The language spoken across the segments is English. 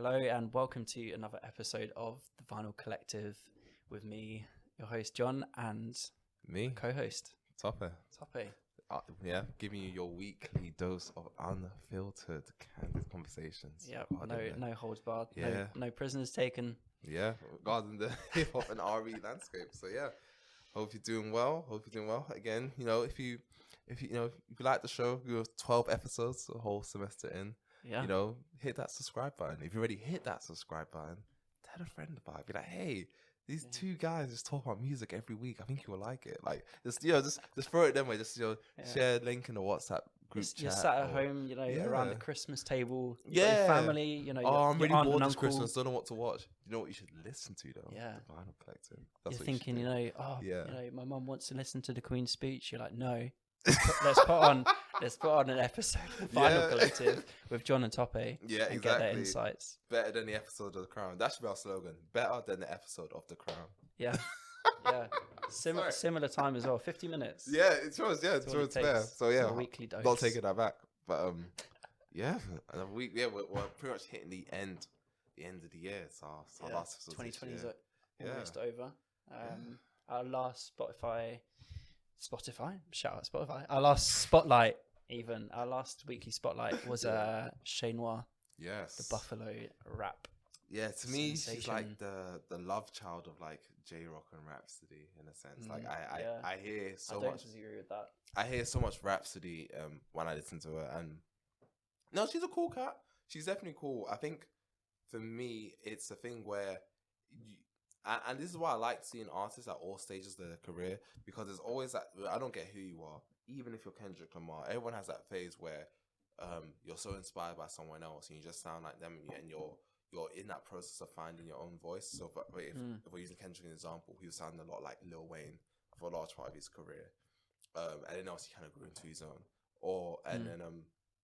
Hello and welcome to another episode of the Vinyl Collective with me, your host John, and me, co-host Toppe. Toppe. Giving you your weekly dose of unfiltered, candid conversations. Yeah, no holds barred. Yeah. No prisoners taken. Yeah, regarding the hip hop and R&B landscape. So yeah, hope you're doing well. Again, if you like the show, you're 12 episodes, a whole semester in. Yeah. Hit that subscribe button. If you already hit that subscribe button, tell a friend about it. Be like, hey, these two guys just talk about music every week. I think you will like it. Like, just throw it them way. Share a link in the WhatsApp group chat. You're sat at home, around the Christmas table. With your family, I'm really your bored this Christmas. Don't know what to watch. You know what you should listen to though? Yeah. The Vinyl Collective. You're thinking, my mum wants to listen to the Queen's speech. You're like, no. Let's put on an episode of the Vinyl Collective with John and Toppe. Yeah, and get their insights. Better than the episode of The Crown. That should be our slogan. Better than the episode of The Crown. Yeah. Yeah. Similar time as well. 50 minutes. Yeah, it's fair. So yeah, a weekly dose. Not taking that back. But we're pretty much hitting the end of the year. It's our last episode. 2020 is almost over. Our last Spotify, shout out Spotify. Our last weekly spotlight was Chez Noir. Yes. The Buffalo rap. Yeah, to me, sensation. she's like the love child of like J-Rock and Rhapsody in a sense. Like I hear so much. I don't disagree with that. I hear so much Rhapsody when I listen to her, and no, she's a cool cat. She's definitely cool. I think for me, it's a thing where and this is why I like seeing artists at all stages of their career, because there's always that, I don't care who you are, even if you're Kendrick Lamar, everyone has that phase where you're so inspired by someone else and you just sound like them, and you're in that process of finding your own voice. So if we're using Kendrick as an example, he was sounding a lot like Lil Wayne for a large part of his career, and then else he kind of grew into his own. Then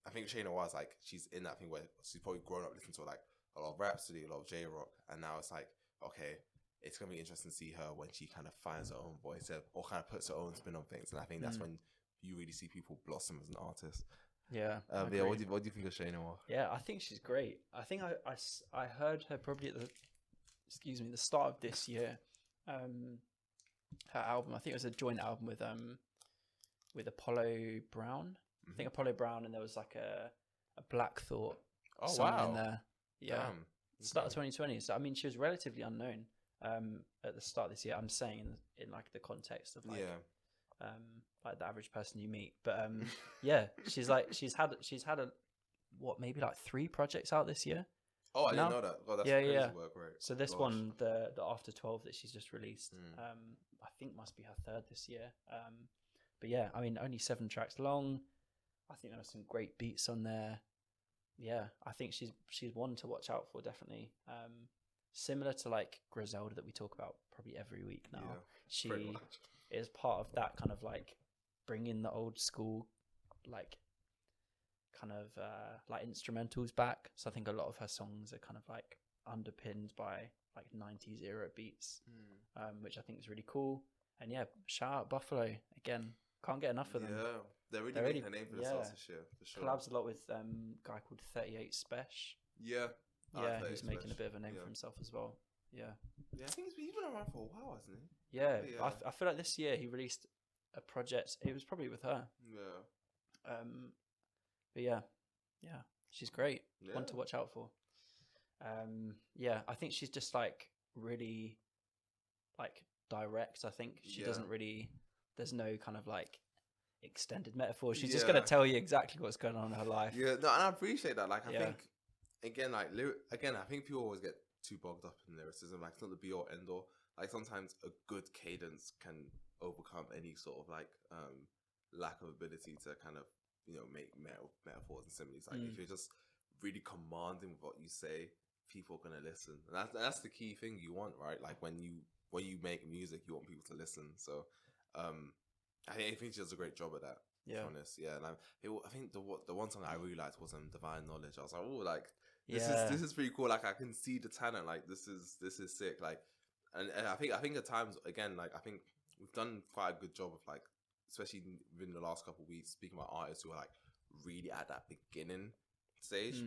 I think Shayna was like, she's in that thing where she's probably grown up listening to like a lot of Rhapsody, a lot of J-Rock, and now it's like, okay, it's going to be interesting to see her when she kind of finds her own voice or kind of puts her own spin on things. And I think that's when you really see people blossom as an artist. Yeah. What do you think of Shayna Noir? Yeah, I think she's great. I think I heard her probably at the start of this year. Her album, I think it was a joint album with Apollo Brown. I think Apollo Brown, and there was like a Black Thought song in there. Yeah. Start of 2020. So I mean, she was relatively unknown at the start of this year. I'm saying in like the context of like like the average person you meet, but she's had maybe like 3 projects out this year. Oh, I didn't know that. Oh, that's crazy work, right? So this one, the After 12 that she's just released, I think must be her 3rd this year. But yeah, I mean, only 7 tracks long. I think there are some great beats on there. Yeah, I think she's one to watch out for, definitely. Similar to like Griselda that we talk about probably every week now. Yeah, she is part of that kind of like bringing the old school like kind of like instrumentals back. So I think a lot of her songs are kind of like underpinned by like 90s era beats, which I think is really cool. And yeah, shout out Buffalo again. Can't get enough of them. Yeah, they're really making a name for themselves this year, for sure. Collabs a lot with a guy called 38 Spesh. Yeah. Yeah, he's making a bit of a name for himself as well. Yeah. Yeah, I think he's been around for a while, hasn't he? Yeah. I feel like this year he released a project. It was probably with her. Yeah. But yeah, she's great. Yeah. One to watch out for. Yeah, I think she's just like really like direct. I think she doesn't really. There's no kind of like extended metaphor. She's just gonna tell you exactly what's going on in her life. Yeah, no, and I appreciate that. Like, I think I think people always get too bogged up in lyricism. Like, it's not the be all end all. Like, sometimes a good cadence can overcome any sort of like lack of ability to kind of make metaphors and similes. Like, if you're just really commanding with what you say, people are gonna listen, and that's the key thing you want, right? Like, when you make music, you want people to listen. So. I think she does a great job at that. Yeah, to be honest. Yeah, and I think the one song I really liked was Divine Knowledge. I was like, oh, like this is pretty cool. Like, I can see the talent. Like, this is sick. Like, and I think at times again, like, I think we've done quite a good job of like, especially within the last couple of weeks, speaking about artists who are like really at that beginning stage.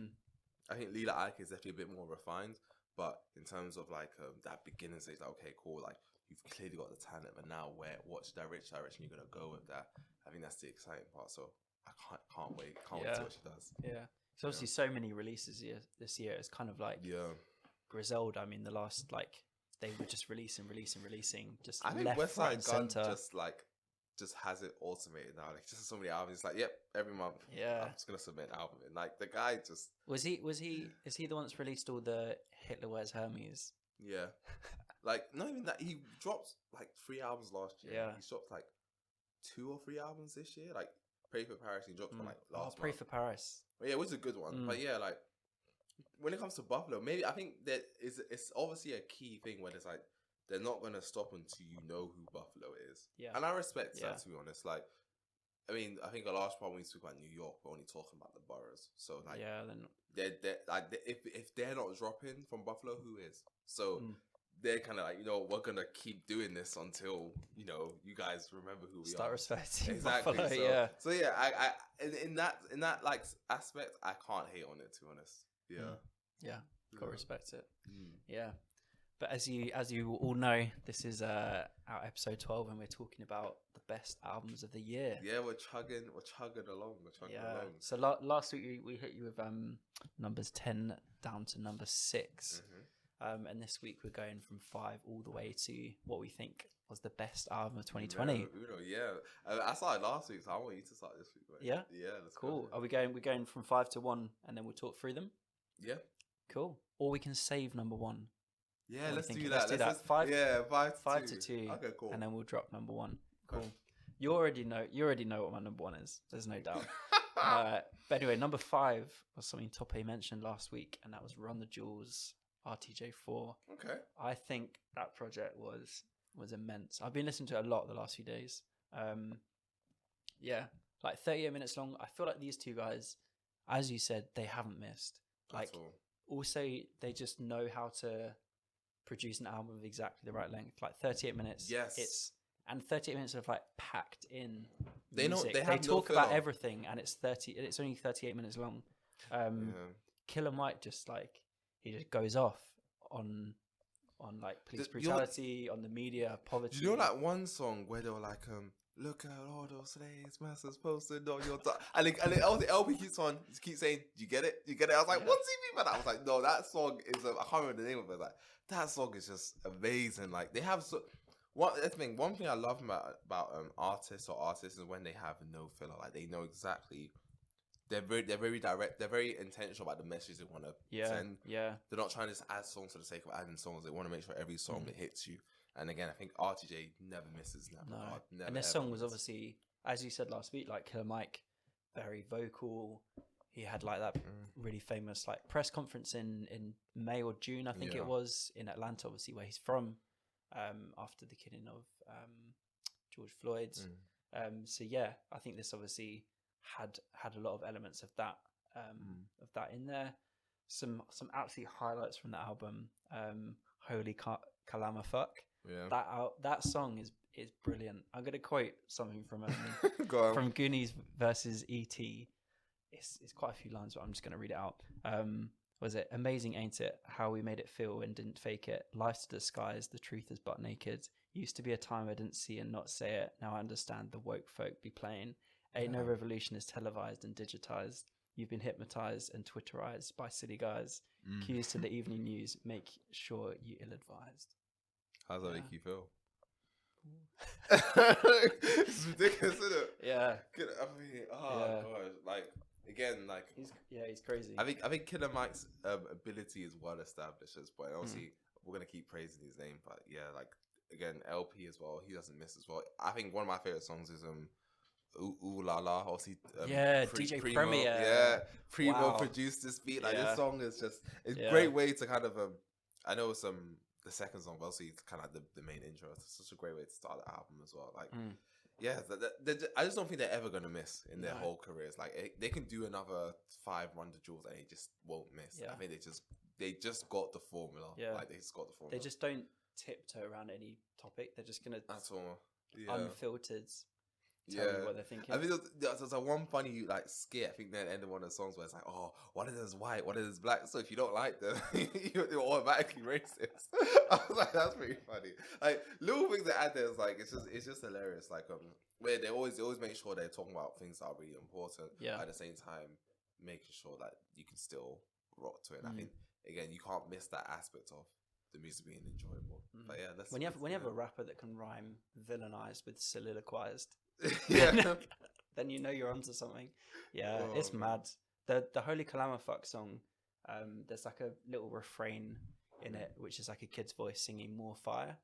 I think Lila Ike is definitely a bit more refined, but in terms of like that beginning stage, like okay, cool, like you've clearly got the talent, but now what direction you're gonna go with that? I think that's the exciting part. So I can't wait to see what she does. Yeah, so obviously so many releases this year. It's kind of like Griselda. I mean, the last like they were just releasing, just I think left, West right, Side and Gun center. just has it automated now. Like just so many albums. It's like, yep, every month. Yeah, I'm just gonna submit an album. And like the guy just is he the one that's released all the Hitler Wears Hermes? Yeah. Like not even that, he dropped like 3 albums last year. Yeah. He's dropped like 2 or 3 albums this year. Like Pray for Paris, he dropped one like last Pray month. for Paris. But yeah, it was a good one. But yeah, like when it comes to Buffalo, maybe I think that it's obviously a key thing where it's like they're not gonna stop until you know who Buffalo is. Yeah. And I respect that, to be honest. Like I mean, I think a large part when we speak about New York, we're only talking about the boroughs. So like they're like if they're not dropping from Buffalo, who is? So they're kind of like, we're gonna keep doing this until you guys remember who we are. Start respecting exactly. Buffalo, So yeah, I in that like aspect, I can't hate on it, to be honest. Yeah, gotta respect it. Yeah, but as you all know, this is our episode 12, and we're talking about the best albums of the year. Yeah, we're chugging along. So last week we hit you with numbers 10 down to number 6. And this week we're going from 5 all the way to what we think was the best album of 2020. I started last week, so I want you to start this week. Right? Yeah, let's cool. go. We're going from 5 to 1, and then we'll talk through them. Yeah, cool. Or we can save number 1. Yeah, let's do that. Let's do that. 5 to 2. Okay, cool. And then we'll drop number 1. Cool. You already know what my number 1 is. There's no doubt. But anyway, number 5 was something Tope mentioned last week, and that was Run the Jewels RTJ4. Okay. I think that project was immense. I've been listening to it a lot the last few days. Yeah, like 38 minutes long. I feel like these two guys, as you said, they haven't missed. Like, also they just know how to produce an album of exactly the right length. Like 38 minutes. Yes. And 38 minutes of like packed in. They music. They talk about everything, and it's only 38 minutes long. Killer Mike just like he just goes off on like police brutality, on the media, poverty. Do you know like one song where they were like, look at all those slaves, masters posted on your top, and the LP keeps saying, "You get it, you get it." I was like, "What's he mean by that?" I was like, "No, that song is I can't remember the name of it. Like that song is just amazing. Like they have one thing I love about artists is when they have no filler. Like they know exactly. They're very direct. They're very intentional about the message they want to send. Yeah, they're not trying to just add songs for the sake of adding songs. They want to make sure every song that hits you. And again, I think RTJ never misses that. No. And this song was obviously, as you said last week, like Killer Mike, very vocal. He had like that really famous like press conference in May or June, I think it was, in Atlanta, obviously where he's from, after the killing of George Floyd. So yeah, I think this obviously had a lot of elements of that in there. Some absolute highlights from the album. Holy Kalama Fuck. Yeah. That song is brilliant. I'm gonna quote something from from Goonies versus E.T. It's quite a few lines, but I'm just gonna read it out. Was it amazing, ain't it? How we made it feel and didn't fake it. Life's a disguise, the truth is butt naked. Used to be a time I didn't see and not say it. Now I understand the woke folk be playing. Ain't no revolution is televised and digitized. You've been hypnotized and Twitterized by silly guys. Cues to the evening news. Make sure you ill-advised. How does that make you feel? It's ridiculous, isn't it? Yeah. I mean, gosh, like again, like he's crazy. I think Killer Mike's ability is well established at this point. Obviously, we're gonna keep praising his name, but yeah, like again, LP as well. He doesn't miss as well. I think one of my favorite songs is Ooh La La, obviously. DJ Primo, Premier. Yeah, Primo produced this beat. Like this song is just a great way to kind of I know the second song, but also it's kind of like the main intro. It's such a great way to start the album as well. Like, I just don't think they're ever gonna miss in their whole careers. Like, they can do another 5 Run the Jewels and they just won't miss. I think they just got the formula. Yeah, like they just got the formula. They just don't tiptoe around any topic. They're just gonna unfiltered. tell you what they're thinking. I think there's a one funny like skit. I think at the end of one of the songs where it's like, oh, one of them is white, one of them is black. So if you don't like them, you're automatically racist. I was like, that's pretty funny. Like little things that add there is like it's just hilarious. Like where they always make sure they're talking about things that are really important. Yeah. At the same time, making sure that you can still rock to it. And I think again, you can't miss that aspect of the music being enjoyable. But yeah, when you have a rapper that can rhyme villainized with soliloquized, yeah, then you know you're onto something. Yeah, it's mad. The Holy Kalama Fuck song, there's like a little refrain in it, which is like a kid's voice singing more fire.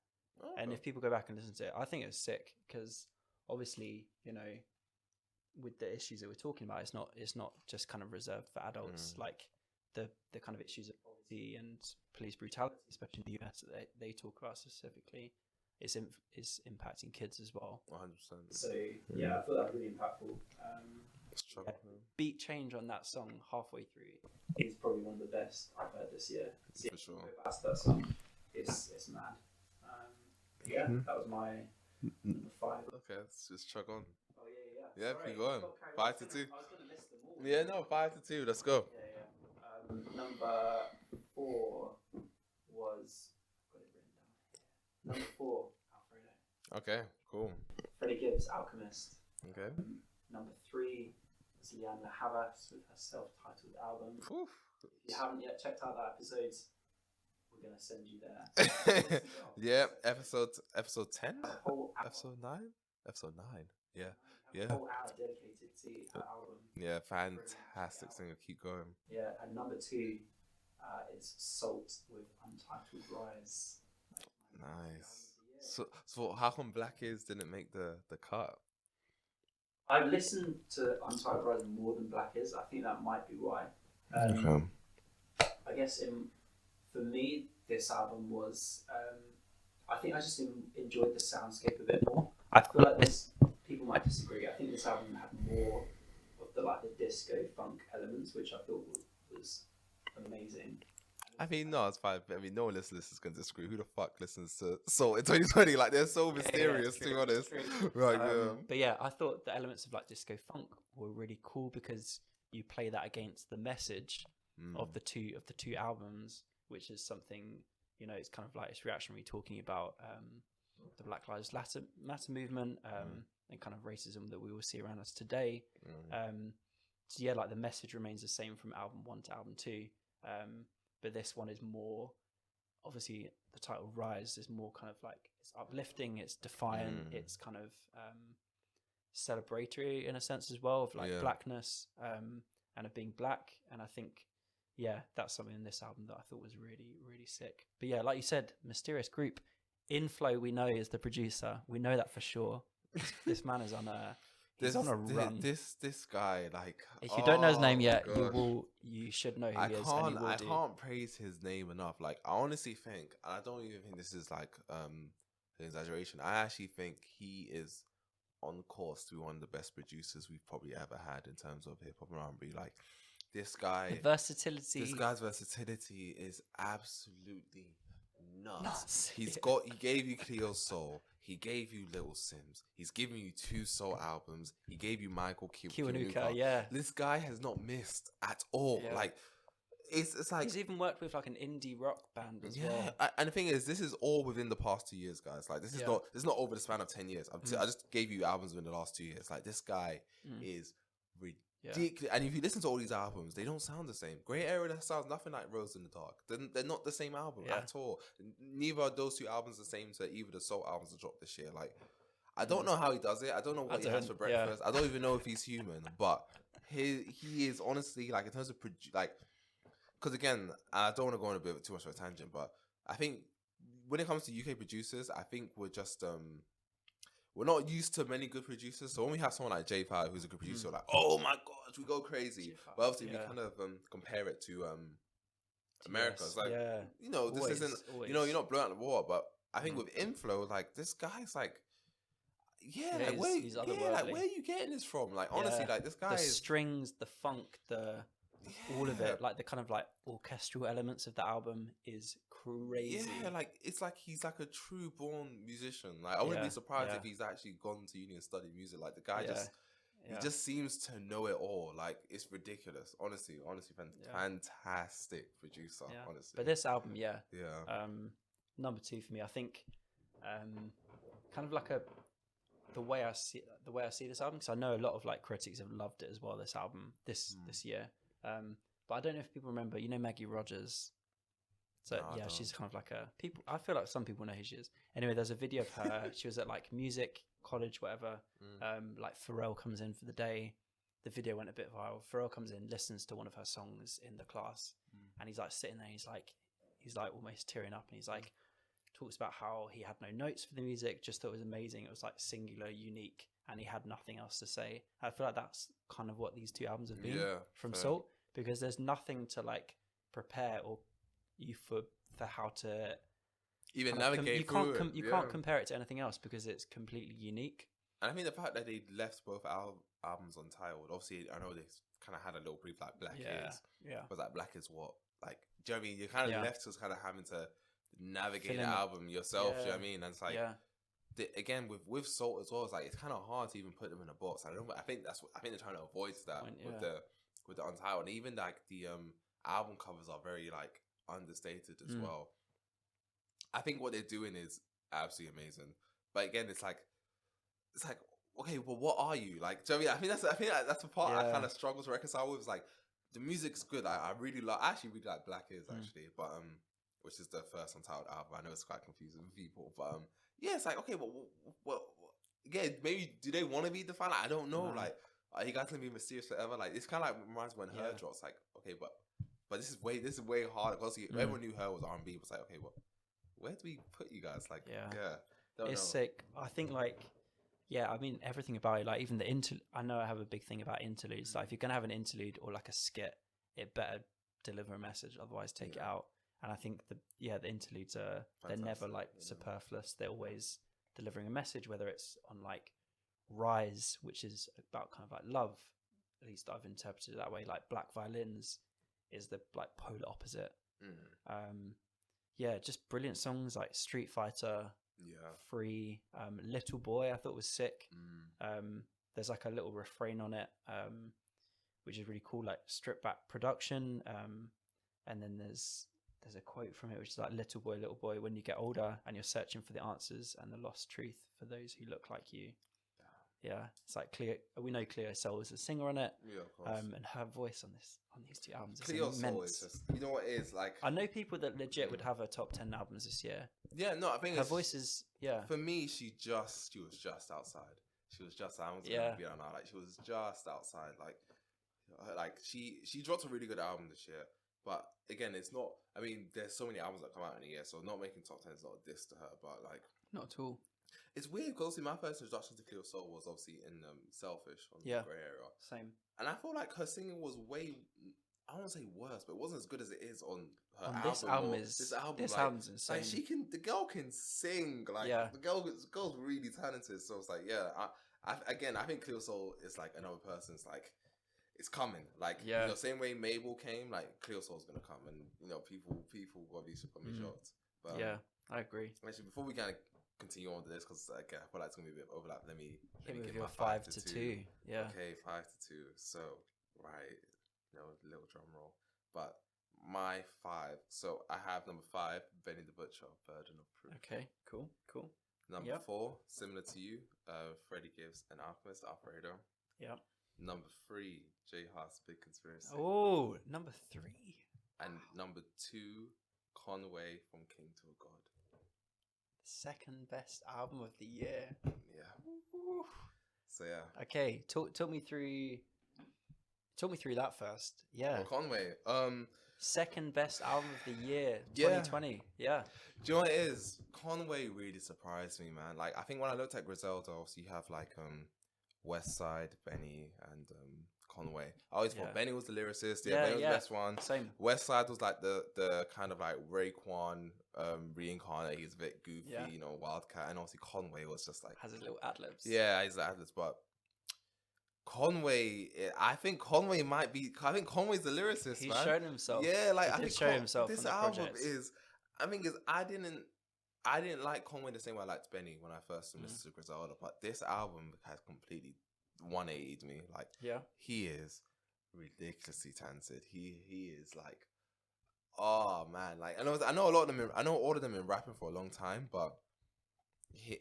And if people go back and listen to it, I think it was sick because obviously, you know, with the issues that we're talking about, it's not just kind of reserved for adults. Like the kind of issues of poverty and police brutality, especially in the US, that they talk about specifically, is impacting kids as well. 100%. So yeah, I thought that was really impactful. Beat change on that song halfway through is probably one of the best I've heard this year. For sure. Past that song, it's mad. That was my number 5. Okay, let's just chug on. Oh yeah. Yeah, keep going. 5 to 2. I was gonna list them all. Yeah, no, 5 to 2. Let's go. Yeah. Number 4 was, I've got it written down here. Number 4, Alfredo. Okay, cool. Freddie Gibbs, Alchemist. Okay. Number 3 was Liana Havas with her self-titled album. Oof. If you haven't yet checked out that episode, we're gonna send you there. Yeah, episode 10? Episode 9? Episode 9. Yeah. A whole hour dedicated to her album. Yeah, fantastic singer. Keep going. Yeah, and number 2 is Salt with Untitled Rise. Nice. So how come Black Is didn't make the cut? I've listened to Untitled Rise more than Black Is. I think that might be why. I guess for me, this album was. I think I just enjoyed the soundscape a bit more. I feel like this. People might disagree. I think this album had more of the disco funk elements, which I thought was amazing. I mean, no, it's fine. I mean, no one listens is going to disagree. Who the fuck listens to Soul in 2020? Like, they're so mysterious, to be honest. Right, But yeah, I thought the elements of disco funk were really cool because you play that against the message of the two albums, which is something, you know, it's kind of like it's reactionary, talking about the Black Lives Matter movement and kind of racism that we all see around us today. So yeah, the message remains the same from album 1 to album 2. But this one is more, obviously the title Rise is more kind of it's uplifting, it's defiant, it's kind of celebratory in a sense as well of blackness and of being black. And I think, that's something in this album that I thought was really, really sick. But yeah, like you said, mysterious group. Inflow, we know, is the producer. We know that for sure. This man is on a... He's on a run. This guy, if you don't know his name yet, you should know who he is. I can't praise his name enough. I honestly think, and I don't even think this is an exaggeration. I actually think he is on course to be one of the best producers we've probably ever had in terms of hip hop and R&B. This guy, the versatility. This guy's versatility is absolutely nuts. He gave you Cleo Soul. He gave you Little Sims. He's given you 2 soul albums. He gave you Michael Kiwanuka. Yeah. This guy has not missed at all. Yeah. It's like he's even worked with an indie rock band as well. And the thing is, this is all within the past 2 years, guys. This is not over the span of 10 years. I just gave you albums within the last 2 years. This guy is ridiculous. And if you listen to all these albums, they don't sound the same. Grey Area, that sounds nothing like Rose in the Dark. They're not the same album at all. Neither are those 2 albums the same to either the soul albums that dropped this year. I don't know how he does it. I don't know what he has for breakfast. I don't even know if he's human. But he is honestly, in terms of because again, I don't want to go on a bit too much of a tangent, but I think when it comes to UK producers, I think we're just we're not used to many good producers. So when we have someone like J5, who's a good producer, oh my gosh, we go crazy. But obviously we kind of compare it to America. It's you know, this isn't, you know, you're not blowing out the water. But I think with Inflow, this guy's where are you getting this from? Honestly, this guy the is... strings, the funk, the all of it, like the kind of like orchestral elements of the album is crazy. Yeah, like it's like he's like a true born musician. Like I wouldn't be surprised yeah. if he's actually gone to uni and studied music. Like the guy Yeah. he just seems to know it all. Like it's ridiculous. Honestly, fantastic producer. Honestly, but this album, yeah. Number 2 for me, I think, kind of like the way I see this album, because I know a lot of like critics have loved it as well. This album, this year, but I don't know if people remember. You know Maggie Rogers. So No, she's kind of like I feel like some people know who she is. Anyway, there's a video of her. She was at like music college, whatever. Like Pharrell comes in for the day. The video went a bit viral. Pharrell comes in, listens to one of her songs in the class, and he's like sitting there. He's like almost tearing up, and he's like talks about how he had no notes for the music, just thought it was amazing. It was like singular, unique, and he had nothing else to say. I feel like that's kind of what these 2 albums have been from Salt, because there's nothing to like prepare or you for how to even navigate. You can't compare it to anything else because it's completely unique. And I mean the fact that they left both albums untitled. Obviously, I know they kind of had a little brief like Black is. Yeah. Was like Black is what? Like, do you know what I mean? You're kind of left us kind of having to navigate the album yourself. Do you know what I mean? And it's like again with Salt as well. It's like it's kind of hard to even put them in a box. I think they're trying to avoid that with the untitled. And even like the album covers are very like understated as well. I think what they're doing is absolutely amazing. But again, it's like okay, well, what are you like? Do you know what I mean? I think that's the part I kind of struggle to reconcile with. Is like the music's good. I actually really like Black is actually, but which is the first untitled album. I know it's quite confusing for people, but yeah, it's like okay, well, yeah, maybe do they want to be defined? Like, I don't know. Like, are you guys gonna be mysterious forever? Like, it's kind of like reminds me when Her drops. Like, okay, but this is way harder because everyone knew Her was R&B. It was like, okay, well, where do we put you guys? Like, it's sick. I think like. Yeah, I mean everything about it, like even the interlude. I know I have a big thing about interludes. Like if you're gonna have an interlude or like a skit, it better deliver a message. Otherwise, take it out. And I think the interludes are they're never like superfluous. They're always delivering a message. Whether it's on like Rise, which is about kind of like love. At least I've interpreted it that way. Like Black Violins is the like polar opposite. Just brilliant songs like Street Fighter. Free, Little Boy I thought was sick. There's like a little refrain on it, which is really cool, like stripped back production. And then there's a quote from it which is like, little boy, when you get older and you're searching for the answers and the lost truth for those who look like you. It's like Cleo. We know Cleo Sol is a singer on it. Of course. And her voice on these 2 albums is Cleo immense. Sol is just, you know what it is like. I know people that legit would have her top 10 albums this year. Yeah, no, I think her voice is For me, she was just outside. She was just. I was gonna be on now. Like she was just outside. Like she dropped a really good album this year. But again, it's not. I mean, there's so many albums that come out in a year, so not making top 10 is not a diss to her. But like, not at all. It's weird because my first introduction to Cleo Sol was obviously in Selfish on the Grey Area. Same. And I feel like her singing was way, I don't want to say worse, but it wasn't as good as it is on her album. This album's insane. Like the girl can sing. Like the girl's really talented. So it's like, I think Cleo Sol is like another person. It's like, it's coming. Like, you know, same way Mabel came, like Cleo Sol's gonna come, and you know, people gonna be shocked. But I agree. Actually, before we kind of continue on to this, because I feel like it's gonna be a bit of overlap. Let me give my 5 to 2. Yeah. Okay, 5 to 2. So little drum roll. But my 5. So I have number 5, Benny the Butcher, Burden of Proof. Okay, cool. Number 4, similar to you, Freddie Gibbs and Alchemist, Alfredo. Yep. Number 3, J Hus, Big Conspiracy. Oh, number 3. And number 2, Conway, From King to a God. Second best album of the year. Yeah. Ooh. So yeah. Okay, talk me through that first. Yeah. Well, Conway. Second best album of the year, 2020. Yeah. Do you know what it is? Conway really surprised me, man. Like I think when I looked at Griselda, obviously you have like West Side, Benny, and Conway. I always thought Benny was the lyricist. Benny was the best one. Same. West Side was like the kind of like Raekwon reincarnated. He's a bit goofy, you know, Wildcat, and obviously Conway was just like has his little ad-libs. Yeah, he's the ad-libs, but I think Conway might be. I think Conway's the lyricist, He's man. shown himself. Yeah, like He I did think show himself this on the album projects. is. I think is I didn't like Conway the same way I liked Benny when I first listened to Griselda, but this album has completely 180'd me. Like, Yeah. he is ridiculously talented. He is like, oh man, like I know a lot of them. I know all of them been rapping for a long time, but he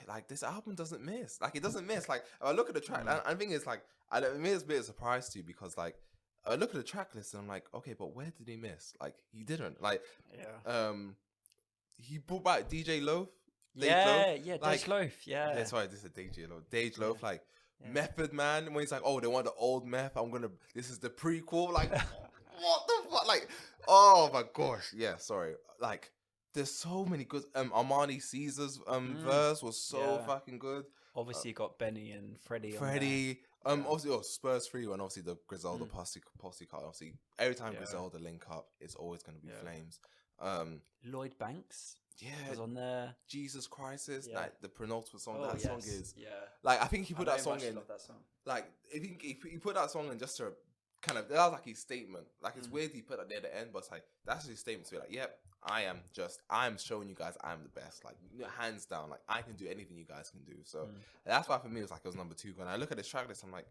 like this album doesn't miss. Like, it doesn't miss. Like, I look at the track, I think it's like it may be a bit of a surprise to you because like I look at the track list and I'm like, okay, but where did he miss? Like, he didn't. Like, he brought back DJ Loaf. Dej Loaf. Yeah. Sorry, this is DJ Loaf. Dej Loaf, like Method Man. When he's like, oh, they want the old meth. This is the prequel. Like, what the fuck? Like, oh my gosh. Yeah, sorry. Like, there's so many good. Armani Caesar's verse was so fucking good. Obviously, you got Benny and Freddie. Obviously, Spurs 3 and obviously the Griselda posse card. Obviously, every time Griselda link up, it's always going to be flames. Lloyd Banks, was on there. Jesus Crisis, like the penultimate song. That song is like, I think he put that song in. Love that song. Like, if he put that song in just to kind of, that was like his statement. Like, it's weird he put that near the end, but it's like that's his statement to be like, yep, I'm showing you guys I'm the best. Like, hands down, like I can do anything you guys can do. So that's why for me it was number 2. When I look at this track list, I'm like,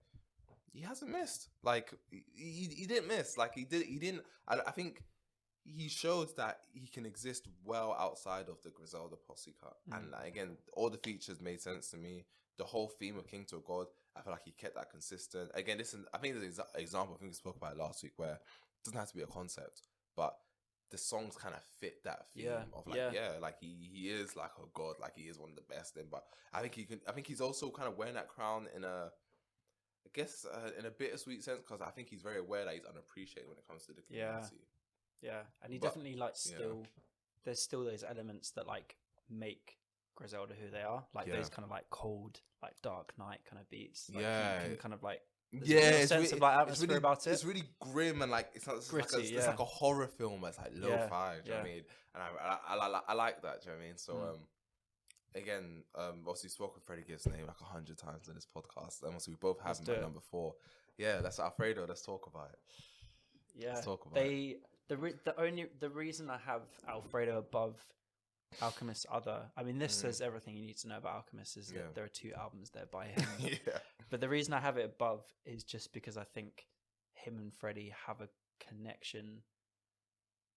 he hasn't missed. Like, he didn't miss. Like, he didn't. I think he shows that he can exist well outside of the Griselda posse cut. And like, again, all the features made sense to me. The whole theme of King to a God, I feel like he kept that consistent. Again, I think there's an example, I think we spoke about it last week, where it doesn't have to be a concept, but the songs kind of fit that theme of like, like he is like a god, like he is one of the best. But I think he's also kind of wearing that crown in a, I guess, in a bittersweet sense, because I think he's very aware that he's unappreciated when it comes to the community. Yeah, and he definitely like there's still those elements that like make Griselda who they are, like those kind of like cold, like Dark Knight kind of beats. Like, you can kind of like it's sense really, of like atmosphere really, about it. It's really grim and like it's gritty. It's like a horror film. It's like lo-fi. Do you know what I mean? And I like that. Do you know what I mean? So again, obviously spoke with Freddie Gibbs' name like 100 times in this podcast. And we both have him at number 4. Yeah, that's Alfredo. Let's talk about it. Yeah, let's talk about it. The reason I have Alfredo above Alchemist Other, I mean, this says everything you need to know about Alchemist is that there are 2 albums there by him. But the reason I have it above is just because I think him and Freddie have a connection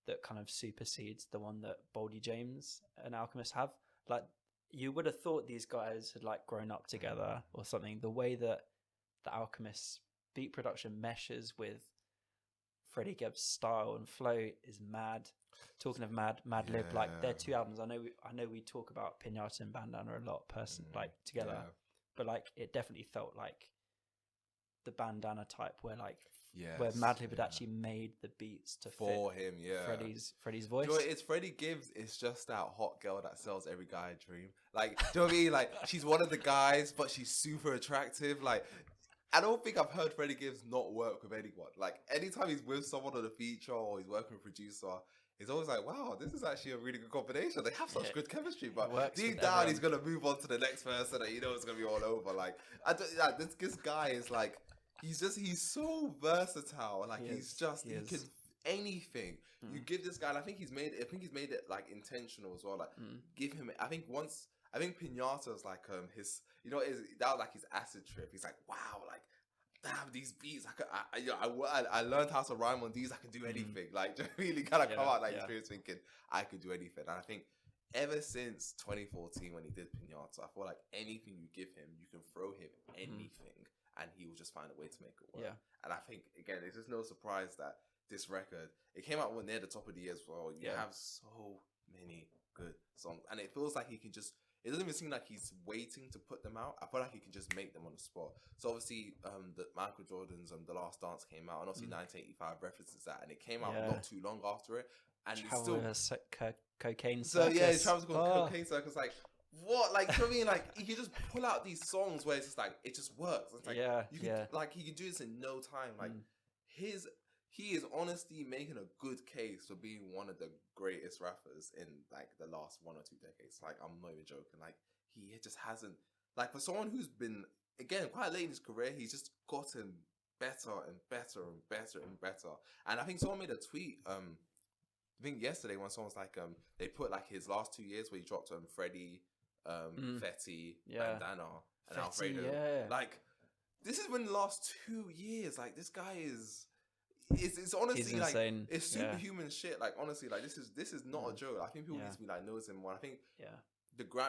that kind of supersedes the one that Boldy James and Alchemist have. Like, you would have thought these guys had like grown up together or something. The way that the Alchemist beat production meshes with Freddie Gibbs' style and flow is mad. Talking of Mad Lib, like their 2 albums. I know we talk about Pinata and Bandana a lot, like together, but like it definitely felt like the Bandana type, where like where Madlib had actually made the beats to for fit him, Freddie's voice. Do you know what it is? Freddie Gibbs is just that hot girl that sells every guy a dream. Like, do you know what I mean? Like, she's one of the guys, but she's super attractive. Like, I don't think I've heard Freddie Gibbs not work with anyone. Like, anytime he's with someone on a feature or he's working with a producer, it's always like, wow, this is actually a really good combination. They have such good chemistry, but deep down, he's gonna move on to the next person, and you know it's gonna be all over. Like, this guy is like, he's so versatile. Like, he can anything. You give this guy, and I think he's made it like intentional as well. Like, give him. I think Pinata's like his, that was like his acid trip. He's like, wow, like, damn, these beats, I learned how to rhyme on these. I can do anything. Like, really kind of come out like experience thinking I could do anything. And I think ever since 2014 when he did Pinata, I feel like anything you give him, you can throw him anything, and he will just find a way to make it work. And I think, again, it's just no surprise that this record, it came out near the top of the year as well. You have so many good songs, and it feels like he can just. It doesn't even seem like he's waiting to put them out. I feel like he can just make them on the spot. So obviously, the Michael Jordan's The Last Dance came out, and obviously 1985 references that, and it came out not too long after it, and it's still cocaine circus. So yeah, Travis called Cocaine Circus. Like, what? Like, do you know what I mean? Like, he can just pull out these songs where it's just like it just works. It's like like he can do this in no time. Like he is honestly making a good case for being one of the greatest rappers in like the last 1 or 2 decades. Like, I'm not even joking. Like, he just hasn't, like, for someone who's been again, quite late in his career, he's just gotten better and better and better and better. And I think someone made a tweet, I think yesterday, when someone was like, they put like his last 2 years where he dropped Freddie, Fetty, Bandana, and Alfredo. Yeah. Like, this is when the last 2 years, like, this guy is, it's honestly like, it's superhuman shit. Like, honestly, like, this is not a joke. I think people need to be like, knows him more. I think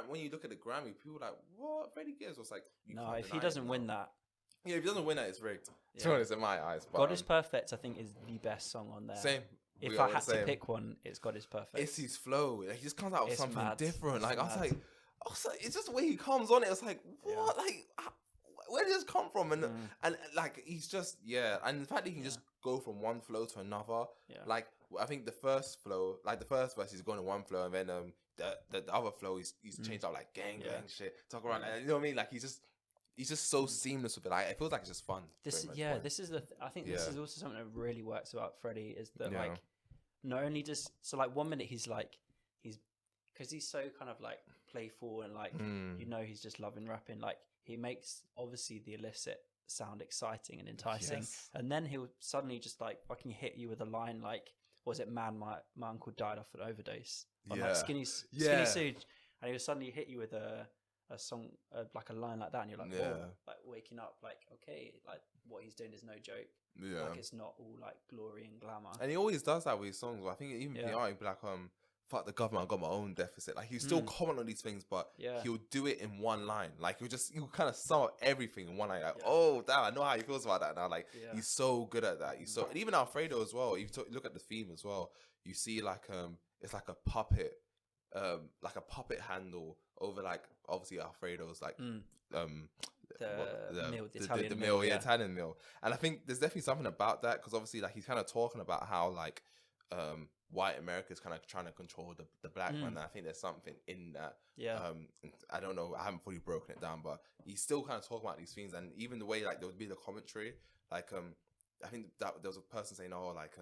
when you look at the Grammy, people are like, what? Freddie gives was like, no, if he doesn't win that. Yeah, if he doesn't win that, it's rigged. To be honest, in my eyes. But, God is Perfect, I think, is the best song on there. Same. If I had to pick one, it's God is Perfect. It's his flow. Like, he just comes out with something different. Like, I was like, it's just the way he comes on it. It's like, what? Like, where did this come from? And like, he's just, and the fact that he can just go from one flow to another. Like, I think the first flow, like the first verse, he's going in one flow, and then the other flow, he's changed up like gang shit. Talk around, like, you know what I mean? Like, he's just so seamless with it. Like, it feels like it's just fun. This is I think this is also something that really works about Freddie, is that like, not only does, so like 1 minute he's because he's so kind of like playful and like, he's just loving rapping. Like, he makes obviously the illicit sound exciting and enticing, and then he'll suddenly just like fucking hit you with a line like, was it, man, my uncle died off an overdose on like Skinny Suit, and he'll suddenly hit you with a song, like a line like that, and you're like, whoa, like waking up, like, okay, like what he's doing is no joke. Like, it's not all like glory and glamour. And he always does that with his songs. I think even PR, he'd be like, fuck the government, I got my own deficit. Like, he'll still comment on these things, but he'll do it in one line. Like, he'll kind of sum up everything in one line. Like, oh, damn, I know how he feels about that now. Like, he's so good at that. And even Alfredo as well. You look at the theme as well. You see like, it's like a puppet handle over, like, obviously Alfredo's like, Italian meal. And I think there's definitely something about that, because obviously, like, he's kind of talking about how like white America is kind of trying to control the black man. And I think there's something in that. I don't know, I haven't fully broken it down, but he's still kind of talking about these things. And even the way like there would be the commentary, like I think that there was a person saying, oh, like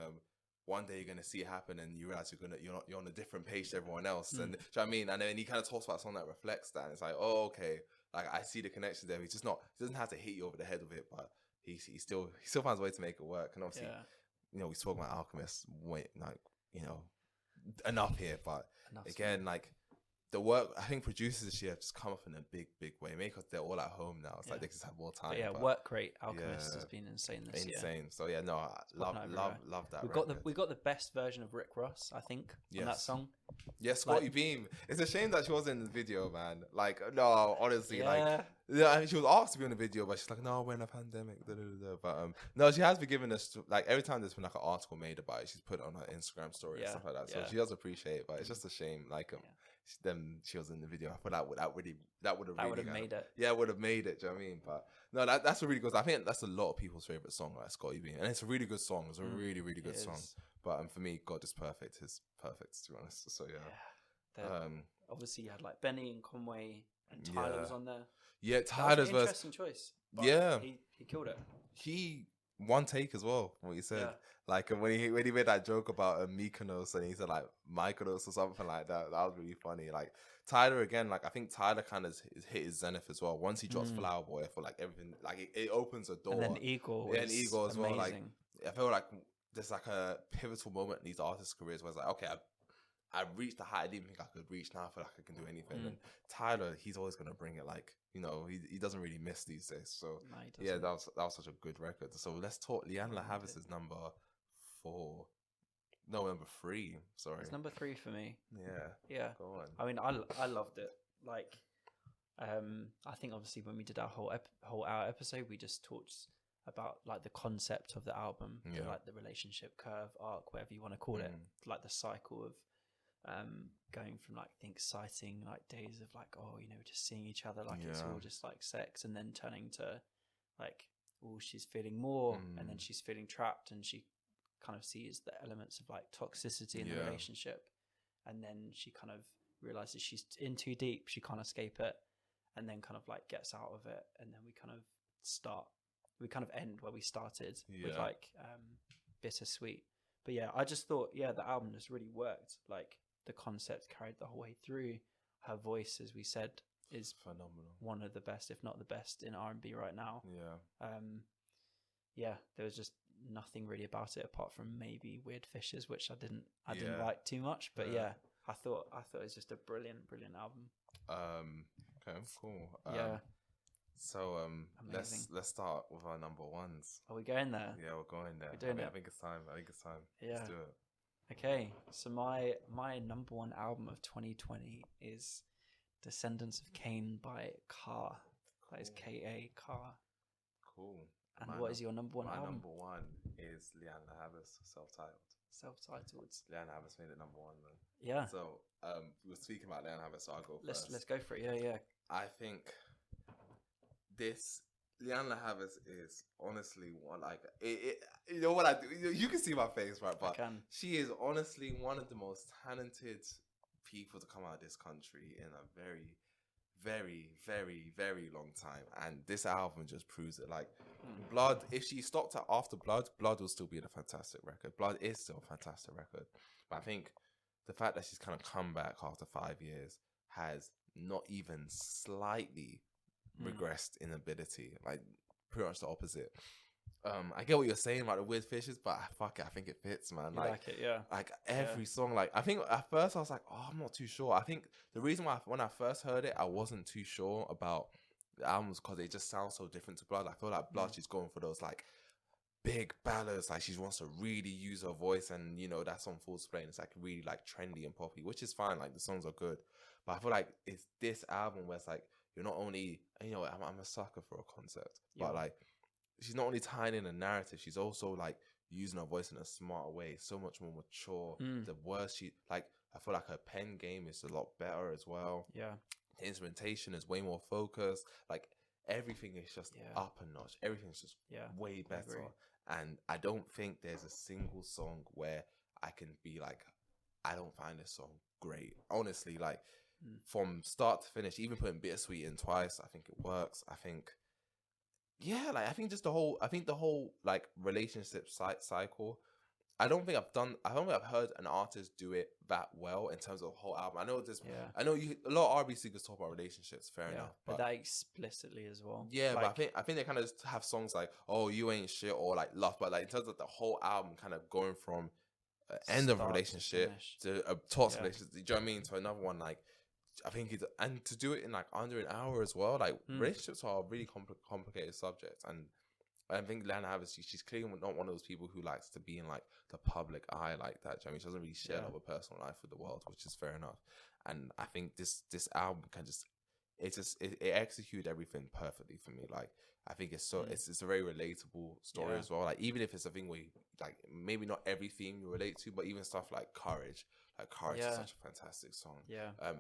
one day you're gonna see it happen, and you realize you're on a different page to everyone else. And do you know what I mean? And then he kind of talks about something that reflects that, and it's like, oh, okay, like, I see the connection there. He's just not, he doesn't have to hit you over the head with it, but he still finds a way to make it work. And obviously, we spoke about Alchemist, enough here, but again, like, the work, I think producers this year have just come up in a big way, maybe because they're all at home now. It's like they just have more time. But work rate Alchemist has been insane this year. So I love that. We got the best version of Rick Ross, I think, on that song. Yeah, Scotty Beam. It's a shame that she wasn't in the video, man. Like, no, honestly, I mean, she was asked to be in the video, but she's like, no, we're in a pandemic. But no, she has been giving us, like, every time there's been like an article made about it, she's put it on her Instagram story and stuff like that. So she does appreciate it, but it's just a shame. Like, then she was in the video. I thought that would have made it. Yeah, it would have made it. Do you know what I mean? But no, that's a really good. I think that's a lot of people's favorite song, like Scotty Beam, and it's a really good song. It's a really good song. But for me, God is Perfect is perfect, to be honest. So obviously you had like Benny and Conway, and Tyler was on there. Yeah, Tyler's an interesting choice. He killed it. He one take as well. What he said. Like, when he made that joke about Mykonos, and he said like Mykonos or something like that. That was really funny. Like, Tyler again, like, I think Tyler kind of hit his zenith as well. Once he drops Flower Boy, I feel like everything, like, it opens a door. And then Eagle, and Eagle as well. Like, I feel like there's like a pivotal moment in these artists' careers where it's like, okay, I reached the height I didn't think I could reach. Now I feel like I can do anything. And Tyler, he's always gonna bring it. Like, he doesn't really miss these days. So that was such a good record. So let's talk Leanne La Havas's number 4. No, number 3. Sorry, it's number 3 for me. Yeah. Go on. I mean, I loved it. Like, I think obviously when we did our whole hour episode, we just talked about like the concept of the album, like the relationship curve, arc, whatever you want to call it, like the cycle of going from like the exciting like days of like, oh, just seeing each other, like it's all just like sex, and then turning to like, oh, she's feeling more, and then she's feeling trapped, and she kind of sees the elements of like toxicity in the relationship, and then she kind of realizes she's in too deep, she can't escape it, and then kind of like gets out of it, and then we kind of end where we started with like Bittersweet. But I just thought the album just really worked. Like, the concept carried the whole way through. Her voice, as we said, is phenomenal. one of the best, if not the best, in R&B right now. Yeah. Yeah, there was just nothing really about it apart from maybe Weird Fishes, which I didn't Yeah. like too much. But yeah, I thought it was just a brilliant album. Okay, cool. Yeah. So Amazing. let's start with our number ones. Are we going there? Yeah, we're going there. We're doing it. I think it's time. Yeah. Let's do it. Okay, so my number one album of 2020 is Descendants of Cain by Car. That is K-A, Car. Cool. And what is your number one album? My number one is Leanne Havas, self-titled. Self-titled. Leanne Havas made it number one, man. Yeah. So we were speaking about Leanne Havas, so I'll go first. Let's go for it. Yeah. I think this Leanne Havas is honestly one you know what I do. You can see my face, right? But she is honestly one of the most talented people to come out of this country in a very, very, very, very long time, and this album just proves it. Like Blood, if she stopped after Blood will still be a fantastic record. Blood is still a fantastic record, but I think the fact that she's kind of come back after 5 years has not even slightly regressed in ability, like pretty much the opposite. I get what you're saying about the Weird Fishes, but fuck it, I think it fits, man. You like it, yeah. Like every song, like I think at first I was like, oh, I'm not too sure. I think the reason why when I first heard it, I wasn't too sure about the albums because they just sound so different to Blood. I feel like Blood, she's going for those like big ballads, like she wants to really use her voice, and you know that song Full Display, and it's like really like trendy and poppy, which is fine. Like the songs are good, but I feel like it's this album where it's like you're not only, you know, I'm a sucker for a concept, but like she's not only tying in a narrative, she's also like using her voice in a smarter way, so much more mature. The words she like, I feel like her pen game is a lot better as well. Yeah, the instrumentation is way more focused. Like everything is just up a notch. Everything's just way better. And I don't think there's a single song where I can be like, I don't find this song great. Honestly, like from start to finish, even putting Bittersweet in twice, I think it works. I think, like I think the whole like relationship cycle. I don't think I've heard an artist do it that well in terms of the whole album. I know this. I know a lot of R&B singers talk about relationships. Fair enough, but that explicitly as well. Yeah, like, but I think they kind of have songs like "Oh, You Ain't Shit" or like "Love," but like in terms of the whole album, kind of going from end of a relationship to a toxic relationship. Do you know what I mean? To another one, like I think and to do it in like under an hour as well. Like relationships are a really complicated subject, and I think Leanne Havas, she's clearly not one of those people who likes to be in like the public eye like that. I mean, she doesn't really share a lot of her personal life with the world, which is fair enough. And I think this album can it executed everything perfectly for me. Like I think it's a very relatable story as well. Like even if it's a thing where like maybe not every theme you relate to, but even stuff like Courage. Like Courage is such a fantastic song.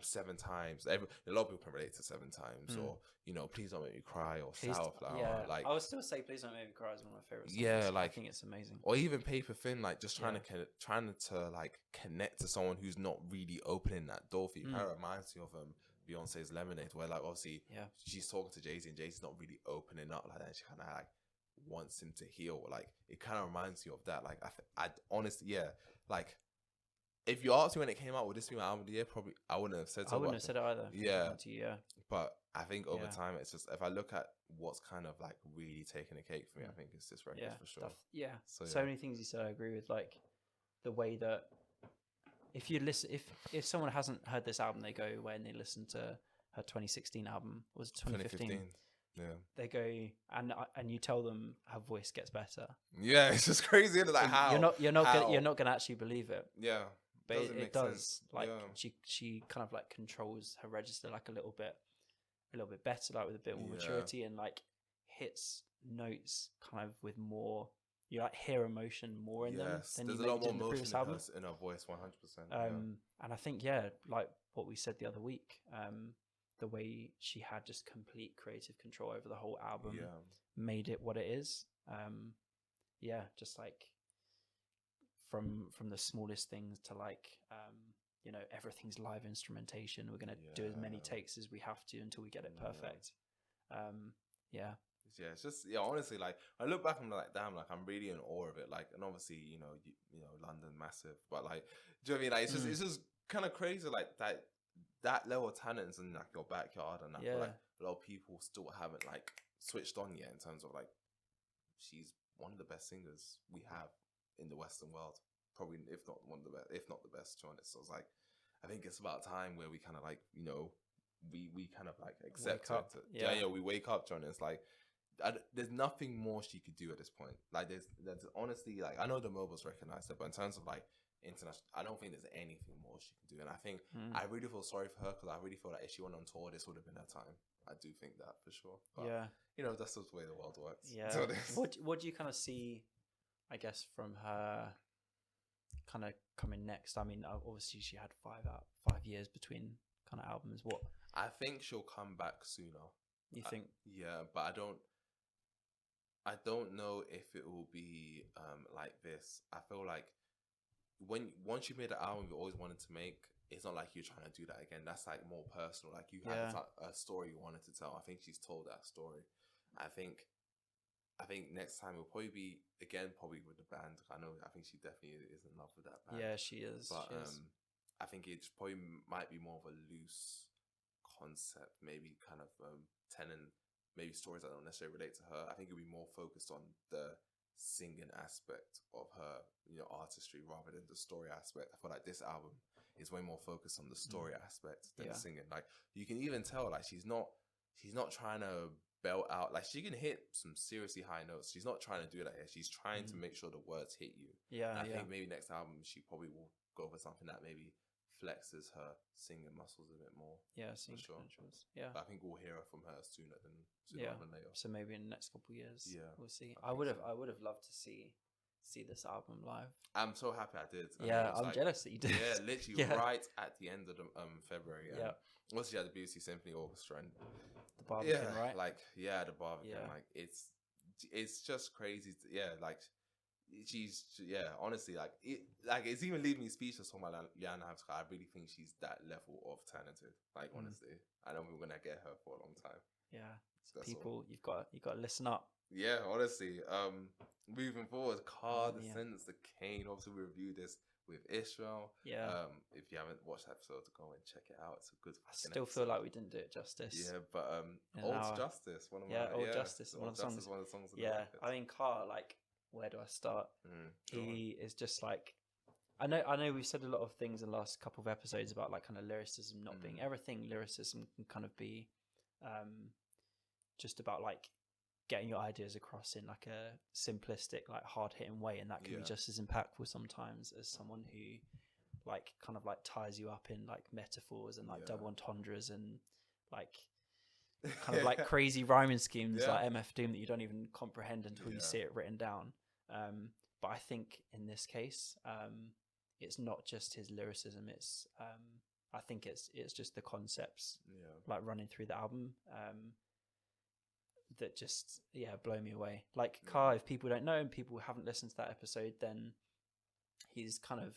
7 Times. A lot of people can relate to 7 Times, or you know, Please Don't Make Me Cry, or Sour Flower. Like I would still say Please Don't Make Me Cry is one of my favorite songs. Yeah, like I think it's amazing. Or even Paper Thin, like just trying to like connect to someone who's not really opening that door for you. Kind of reminds me of Beyonce's Lemonade, where like obviously she's talking to Jay-Z and Jay-Z's not really opening up like that. She kind of like wants him to heal. Like it kind of reminds you of that. Like I honestly, like. If you asked me when it came out, would this be my album of the year? Probably, I wouldn't have said so. I wouldn't have said it either. Yeah. But I think over time, it's just, if I look at what's kind of like really taking the cake for me, I think it's this record for sure. So many things you said I agree with. Like the way that if you listen, if someone hasn't heard this album, they go away and they listen to her 2016 album. Was it 2015? Yeah. They go and you tell them her voice gets better. Yeah, it's just crazy. It's like how you're not gonna actually believe it. Yeah. But it does. Like she kind of like controls her register like a little bit better, like with a bit more maturity, and like hits notes kind of with more. You like hear emotion more in them than there's you a lot more in the previous emotion album. in her voice, 100%. And I think like what we said the other week, the way she had just complete creative control over the whole album made it what it is. Just like. From the smallest things to like you know, everything's live instrumentation. We're gonna do as many takes as we have to until we get it perfect. It's just honestly, like I look back and I'm like, damn, like I'm really in awe of it. Like, and obviously you know London massive, but like, do you know what I mean? Like it's just kind of crazy like that that level of talent is in like your backyard, and I feel Yeah. like a lot of people still haven't like switched on yet in terms of like she's one of the best singers we have in the Western world, probably if not one of the best, if not the best, to be honest. So it's like I think it's about time where we kind of like, you know, we kind of like accept Wake up. it. Yeah. Yeah, we wake up, John. It's like there's nothing more she could do at this point. Like there's honestly, like I know the mobiles recognize it, but in terms of like international, I don't think there's anything more she can do. And I think I really feel sorry for her, because I really feel like if she went on tour, this would have been her time. I do think that for sure. But, Yeah. you know, that's just the way the world works. Yeah. What do you kind of see, I guess, from her kind of coming next? I mean, obviously she had 5 years between kind of albums. What I think she'll come back sooner. You think? Yeah, but I don't know if it will be like this. I feel like once you made an album you always wanted to make, it's not like you're trying to do that again. That's like more personal. Like you had a story you wanted to tell. I think she's told that story. I think next time will probably be probably with the band. I think she definitely is in love with that band. Yeah, she is. But I think it probably might be more of a loose concept, maybe kind of telling maybe stories that don't necessarily relate to her. I think it'll be more focused on the singing aspect of her, you know, artistry rather than the story aspect. I feel like this album is way more focused on the story aspect than singing. Like you can even tell, like she's not trying to belt out. Like she can hit some seriously high notes. She's not trying to do that here. She's trying to make sure the words hit you. Yeah, and I think maybe next album she probably will go for something that maybe flexes her singing muscles a bit more. Yeah, singing credentials. Yeah, but I think we'll hear her from her sooner than later. So maybe in the next couple of years. Yeah, we'll see. I would have loved to see this album live. I'm so happy I did. I'm jealous that you did. Yeah, literally right at the end of the February. Yeah, also had the BBC Symphony Orchestra and the Barbican, right? Like the Barbican. Yeah. Like it's just crazy. Like. She's honestly like it's even leaving me speechless on my Liana Havska. I really think she's that level of talented. Like honestly, I know we're gonna get her for a long time. Yeah, so people, you've got to listen up. Yeah, honestly. Moving forward, the Sentence, the Cane. Obviously, we reviewed this with Israel. Yeah. If you haven't watched that episode, go and check it out. It's a good. I still feel like we didn't do it justice. Yeah, but Old Justice, one of my Old Justice, one of the songs. One of the songs. Yeah, I mean, like. Where do I start? He is just like, I know we've said a lot of things in the last couple of episodes about like kind of lyricism not being everything. Lyricism can kind of be just about like getting your ideas across in like a simplistic, like hard hitting way, and that can be just as impactful sometimes as someone who like kind of like ties you up in like metaphors and like double entendres and like kind of like crazy rhyming schemes like MF Doom that you don't even comprehend until you see it written down. But I think in this case, it's not just his lyricism. It's I think it's just the concepts like running through the album that just blow me away. Like Car, if people don't know and people haven't listened to that episode, then he's kind of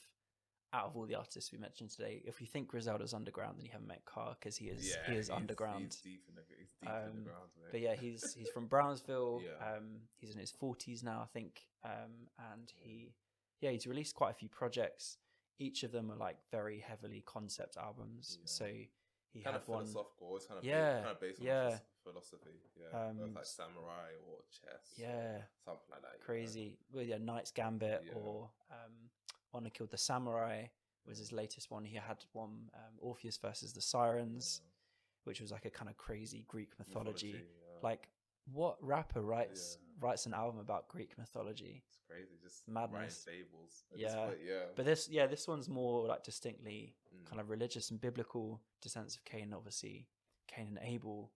out of all the artists we mentioned today. If you think Griselda's underground, then you haven't met Car, because he is underground. He's deep in the ground. Mate. But yeah, he's from Brownsville. He's in his 40s now, I think. And he's released quite a few projects. Each of them are like very heavily concept albums. So he kind had of one philosophical. It's kind of based on philosophy. Yeah, like Samurai or Chess. Yeah, something like that. Crazy. Well, Knight's Gambit or Honor Killed the Samurai was his latest one. He had one, Orpheus versus the Sirens, which was like a kind of crazy Greek mythology. Like, what rapper writes an album about Greek mythology? It's crazy, just madness. Fables. But this one's more like distinctly kind of religious and biblical. Descendants of Cain, obviously, Cain and Abel,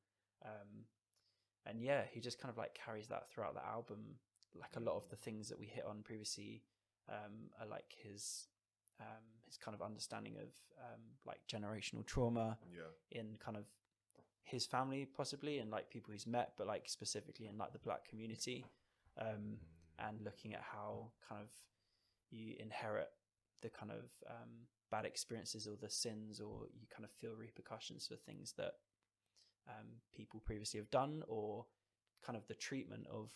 and he just kind of like carries that throughout the album. Like a lot of the things that we hit on previously are like his kind of understanding of like generational trauma in kind of his family, possibly, and like people he's met, but like specifically in like the Black community, and looking at how kind of you inherit the kind of bad experiences or the sins, or you kind of feel repercussions for things that people previously have done, or kind of the treatment of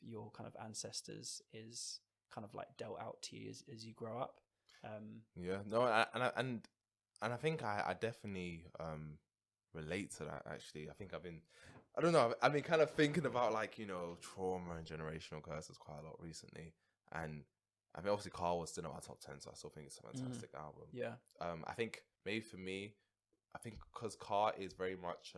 your kind of ancestors is kind of like dealt out to you as you grow up. And and I think I definitely relate to that. Actually, I think I don't know, I've been kind of thinking about like, you know, trauma and generational curses quite a lot recently, and I mean, obviously, Carl was still in my top 10, so I still think it's a fantastic album. Yeah. I think maybe for me, I think because Carl is very much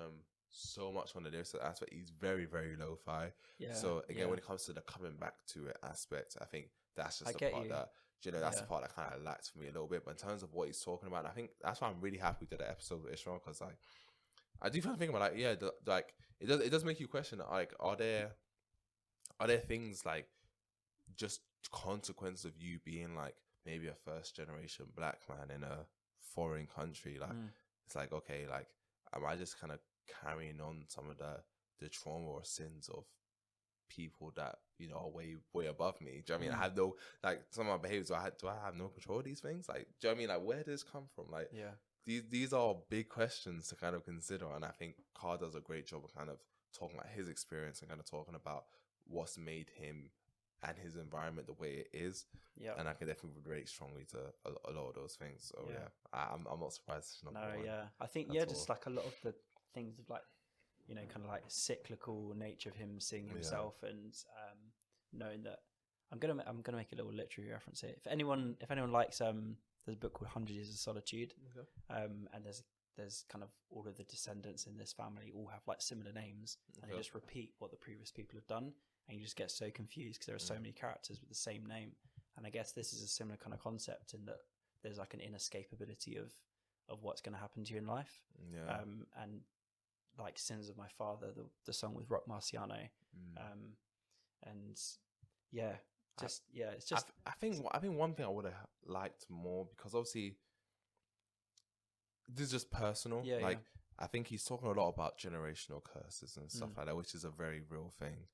so much on the lyrical aspect, he's very, very lo-fi. Yeah. So again, when it comes to the coming back to it aspect, I think that's just the part that, you know, that's the part that kind of lacks for me a little bit. But in terms of what he's talking about, I think that's why I'm really happy we did the episode with Ishmael, because like I do kind of think about like, yeah, like it does make you question like, are there things like just consequence of you being like maybe a first generation black man in a foreign country, like it's like, okay, like am I just kind of carrying on some of the trauma or sins of people that, you know, are way above me? Do you know what I mean? I have no, like, some of my behaviors, do I have no control of these things? Like, do you know what I mean? Like, where does this come from? Like, these are big questions to kind of consider, and I think Carl does a great job of kind of talking about his experience and kind of talking about what's made him and his environment the way it is. Yeah, and I can definitely relate strongly to a lot of those things. So I'm not surprised. I think just like a lot of the things of like, you know, kind of like cyclical nature of him seeing himself and knowing that I'm gonna make a little literary reference here. If anyone likes there's a book called 100 Years of Solitude, and there's kind of all of the descendants in this family all have like similar names, and they just repeat what the previous people have done, and you just get so confused because there are so many characters with the same name. And I guess this is a similar kind of concept in that there's like an inescapability of what's going to happen to you in life. And like Sins of My Father, the song with Rock Marciano, and it's just. I think one thing I would have liked more, because obviously this is just personal. I think he's talking a lot about generational curses and stuff like that, which is a very real thing.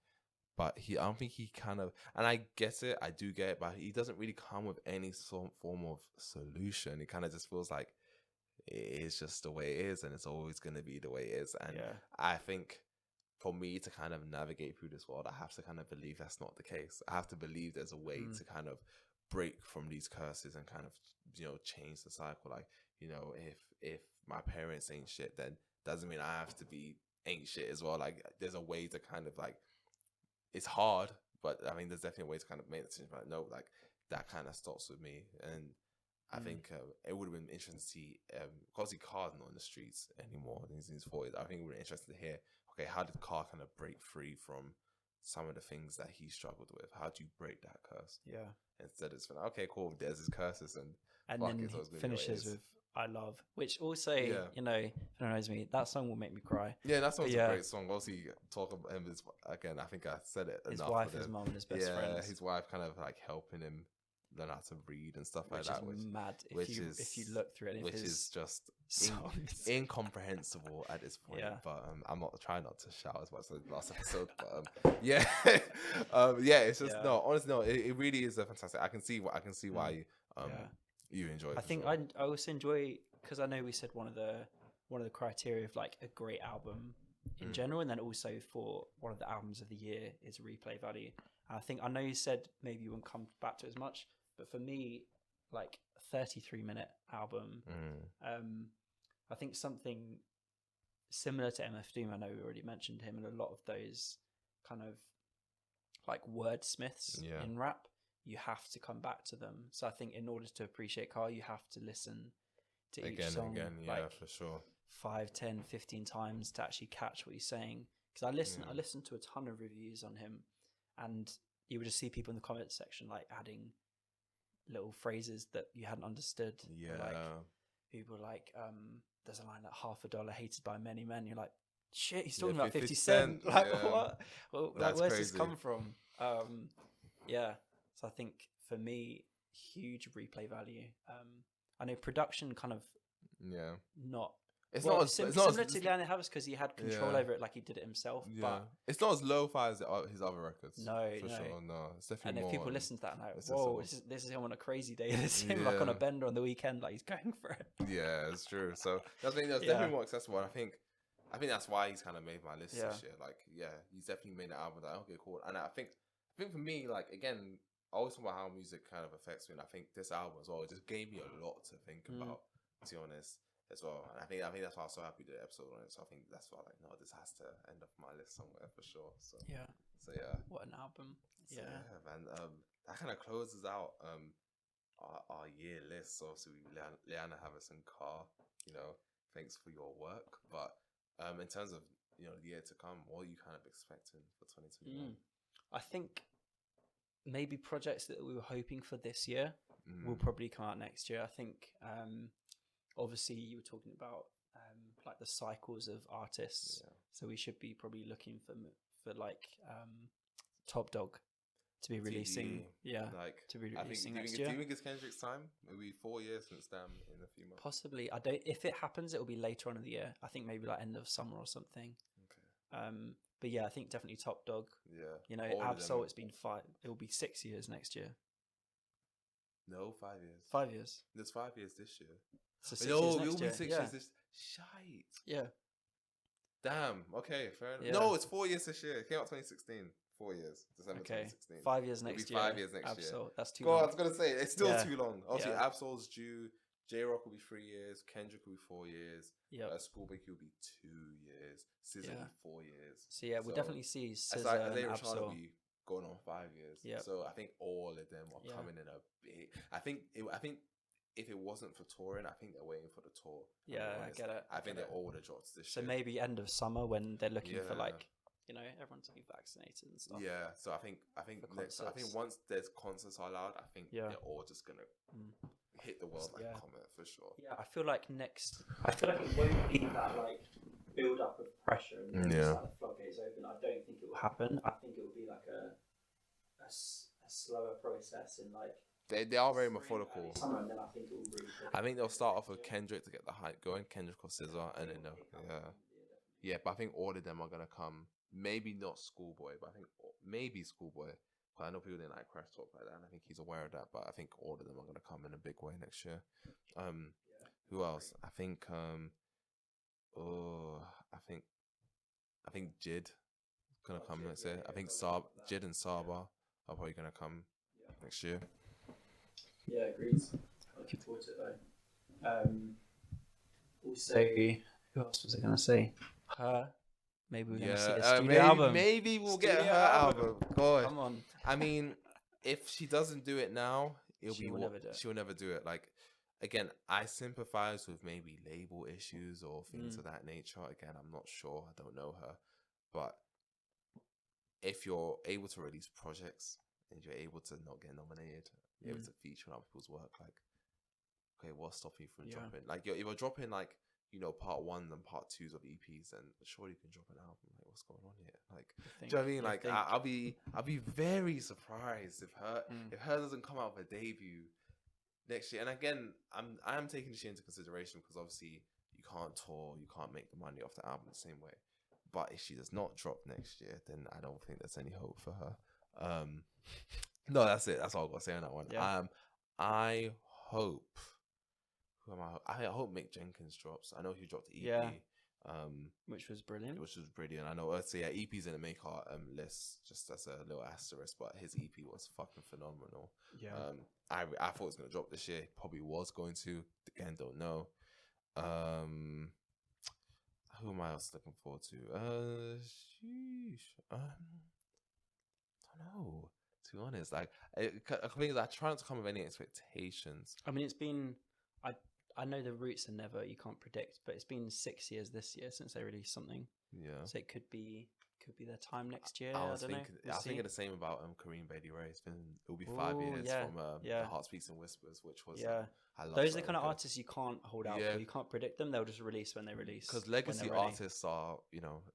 But I don't think he kind of, and I get it, I do get it, but he doesn't really come with any form of solution. It kind of just feels like it's just the way it is, and it's always going to be the way it is. And I think for me to kind of navigate through this world, I have to kind of believe that's not the case. I have to believe there's a way to kind of break from these curses and kind of, you know, change the cycle. Like, you know, if my parents ain't shit, then doesn't mean I have to be ain't shit as well. Like, there's a way to kind of like, it's hard, but I mean, there's definitely a way to kind of make the decision. But no, like that kind of stops with me, and I think it would have been interesting to see. Obviously, Carr's not in the streets anymore; he's in his 40s. I think it would be interesting to hear. Okay, how did Carr kind of break free from some of the things that he struggled with? How do you break that curse? Yeah. Instead of just okay, cool. There's his curses, and then he finishes with "I Love," which also, you know, if anyone knows me, that song will make me cry. Yeah, that song's a great song. Obviously, talk about him again. I think I said it. His enough wife, his mum, and his best friend. Yeah, his wife kind of like helping him learn how to read and stuff like that. Which is mad. If you look through any of his is just songs, incomprehensible at this point. Yeah. But I'm not trying not to shout as much as the last episode. But it's just no. Honestly, no. It really is a fantastic. I can see why you enjoy it. I think I also enjoy, because I know we said one of the criteria of like a great album in general, and then also for one of the albums of the year is replay value. And I know you said maybe you wouldn't come back to it as much, but for me, like a 33-minute album, I think something similar to MF Doom, I know we already mentioned him, and a lot of those kind of like wordsmiths in rap, you have to come back to them. So I think in order to appreciate Carl, you have to listen to each song like for sure 5, 10, 15 times to actually catch what he's saying. Because I listened to a ton of reviews on him, and you would just see people in the comments section like adding little phrases that you hadn't understood. Like, people like, there's a line like $50 hated by many men. You're like, shit, he's talking about 50 Cent. Like, what? Well, like, where's this come from? So I think for me, huge replay value. I know production kind of not. It's similar to Leanne Havas, because he had control over it, like he did it himself. But it's not as lo-fi as his other records. No, for sure. No, it's definitely. And if people listen to that and like, whoa, this is him on a crazy day. This is him like on a bender on the weekend, like he's going for it. Yeah, it's true. So that's definitely more accessible. And I think that's why he's kind of made my list this year. Like, he's definitely made an album that okay, cool. And I think for me, like, again, I always talk about how music kind of affects me, and I think this album as well, it just gave me a lot to think about. to be honest, as well. And I think that's why I was so happy with the episode on it. So I think that's why, like, no, this has to end up my list somewhere for sure. So yeah, what an album. So, man. That kind of closes out our year list. So obviously, Leanna Havison Carr, thanks for your work. But in terms of the year to come, what are you kind of expecting for 2021? I think maybe projects that we were hoping for this year will probably come out next year. I think obviously you were talking about like the cycles of artists, so we should be probably looking for like Top Dog to be releasing, to be releasing next year. Do you think it's Kendrick's time? It'll be 4 years since Damn in a few months. Possibly. I don't. If it happens, it will be later on in the year. I think maybe like end of summer or something. Okay. But yeah, I think definitely Top Dog. Yeah. Absol. It's been 5. It will be 6 years next year. No, 5 years. 5 years. There's 5 years this year. So 6 years next year. It will be 6 years this. Shite. Yeah. Damn. Okay. Fair enough. Yeah. No, it's 4 years this year. It came out 2016. 4 years. December 2016. 5 years next year. 5 years next year. That's too long. I was gonna say it's still too long. Obviously, Absol's due. J-Rock will be 3 years. Kendrick will be 4 years. Yeah. Schoolboy Q will be 2 years. SZA will be 4 years. So we'll definitely see SZA and Absol will be going on 5 years. Yeah. So I think all of them are coming in a big. I think if it wasn't for touring, I think they're waiting for the tour. Yeah, I get it. I think they all would have dropped this year. So maybe end of summer when they're looking for like, everyone to be vaccinated and stuff. Yeah. So I think once there's concerts allowed, I think they're all just gonna hit the world like a comet for sure. Yeah, I feel like it won't be that like build up of pressure and then just, like, the floodgates open. I don't think it will happen. I think it will be like a slower process in like. They are very methodical. Summer, and then I think it will really. I think they'll start off with Kendrick to get the hype going, Kendrick or SZA, and then but I think all of them are gonna come. Maybe not Schoolboy, but I think maybe Schoolboy. I know people didn't like Crash Talk like that, and I think he's aware of that. But I think all of them are gonna come in a big way next year. Who else? I think I think Jid gonna come next year. I think Jid and Saba are probably gonna come next year. Yeah, agreed. Looking forward to it though. Also, who else was I gonna say? Her. Maybe we're gonna see a studio album. Maybe we'll get her album. God, come on. I mean, if she doesn't do it now, she'll never do it. Like, again, I sympathize with maybe label issues or things of that nature. Again, I'm not sure. I don't know her, but if you're able to release projects and you're able to not get nominated, you're able to feature on other people's work, like, okay, what's stopping you from dropping? Like, if you're dropping like, part 1s and part 2s of EPs, then surely you can drop an album. Like, what's going on here? Like, do you know what I mean? Like, I'll be very surprised if her doesn't come out with a debut next year. And again, I am taking this year into consideration because obviously you can't tour, you can't make the money off the album the same way. But if she does not drop next year, then I don't think there's any hope for her. No, that's it. That's all I've got to say on that one. Yeah. I hope. I hope Mick Jenkins drops. I know he dropped the EP, which was brilliant. I know. EP's in the make art list, just as a little asterisk, but his EP was fucking phenomenal. Yeah. I thought it was gonna drop this year. It probably was going to. Again, don't know. Who am I else looking forward to? I don't know. To be honest, like, I try not to come with any expectations. I mean, it's been. I know the roots are never, you can't predict, but it's been 6 years this year since they released something. Yeah. So it could be their time next year. I was thinking the same about Kareem Bailey Ray. It'll be 5 years from The Heart Speaks and Whispers, which was I love. Those are the kind of artists you can't hold out for. You can't predict them. They'll just release when they release. Because legacy artists are,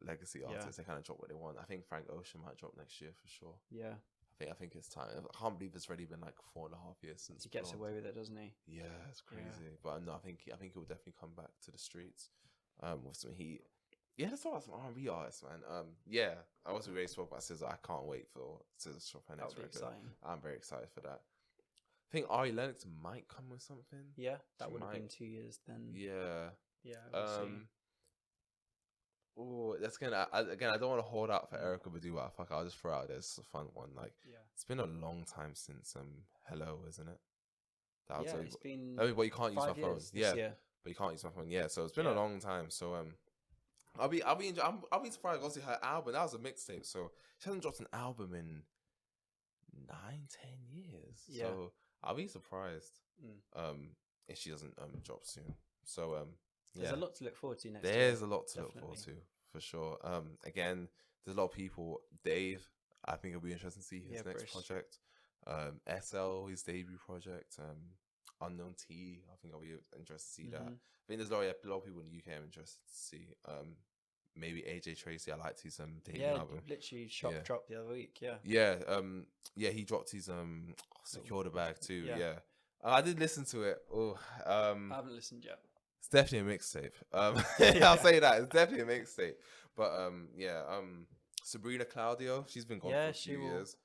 legacy artists. They kind of drop what they want. I think Frank Ocean might drop next year for sure. Yeah. I think it's time. I can't believe it's already been like 4.5 years since he gets away with it, doesn't he? Yeah, it's crazy. Yeah. But no, I think he'll definitely come back to the streets with some heat. Yeah, let's talk about some R&B artists, man. I wasn't really spoke about SZA. I can't wait for SZA to drop her next record. Exciting. I'm very excited for that. I think Ari Lennox might come with something. Yeah, that would have been 2 years then. Yeah. Yeah. We'll see. Oh, that's gonna again. I don't want to hold out for Erykah Badu, but fuck, I'll just throw out this a fun one. Like, it's been a long time since Hello, isn't it? It's been. I mean, but you can't use my phone. Yeah, but you can't use my phone. Yeah, so it's been a long time. So I'll be surprised. Obviously, her album, that was a mixtape, so she hasn't dropped an album in 9-10 years. Yeah. So I'll be surprised if she doesn't drop soon. So there's a lot to look forward to next year. There's a lot to look forward to for sure. Again, there's a lot of people. Dave, I think it'll be interesting to see his next project. SL, his debut project. Unknown T, I think I'll be interested to see that. I think there's a lot of people in the UK I'm interested to see. Maybe AJ Tracy, I liked his debut album. Literally dropped the other week. He dropped his Secure the Bag too. I did listen to it. I haven't listened yet. It's definitely a mixtape. I'll say that, it's definitely a mixtape. But Sabrina Claudio, she's been gone for a few years.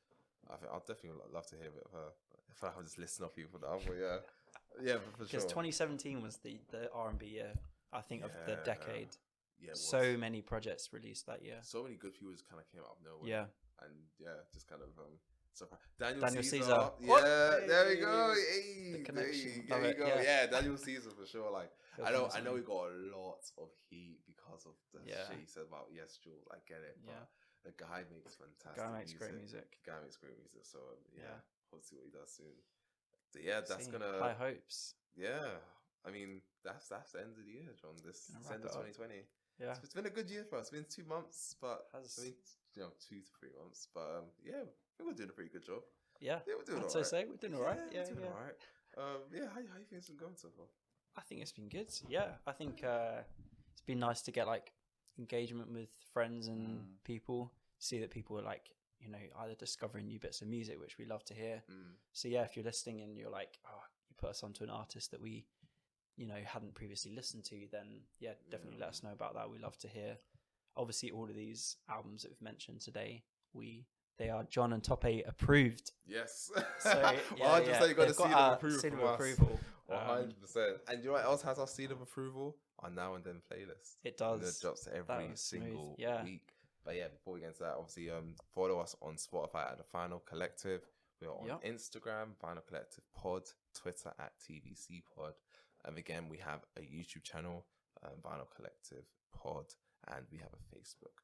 I think I'll definitely love to hear a bit of her. I feel like I'm just listening off people now, but but for sure. Because 2017 was the R&B year, I think, of the decade. Yeah, so many projects released that year. So many good people just kind of came out of nowhere. Yeah, and just kind of Daniel Caesar. Yeah, there we go. Hey, the connection. There you go. Yeah. Yeah, Daniel Caesar for sure. Like I know we got a lot of heat because of the shit he said about Yes Jules. I get it. But the guy makes fantastic. Great music. Guy makes great music. So hope to see what he does soon. So, that's gonna high hopes. Yeah, I mean that's the end of the year, John. This end of 2020. Yeah, it's been a good year for us. It's been 2 months, but 2 to 3 months. But we're doing a pretty good job. Yeah, we're doing all right. We're doing all right. Yeah, we're doing all right. How you think it's been going so far? I think it's been good. Yeah, I think it's been nice to get like engagement with friends and people. See that people are like, either discovering new bits of music, which we love to hear. So if you're listening and you're like, you put us onto an artist that we, hadn't previously listened to, then definitely let us know about that. We love to hear. Obviously, all of these albums that we've mentioned today, they are John and Tope approved. Yes. So 100% you got to see them approved seal from of approval. 100%. And you know what else has our seal of approval? Our Now and Then playlist. It does. And it drops every single week. But before we get into that, obviously, follow us on Spotify at The Final Collective. We're on Instagram, Final Collective Pod, Twitter at TVC Pod. Again, we have a YouTube channel, Vinyl Collective Pod, and we have a Facebook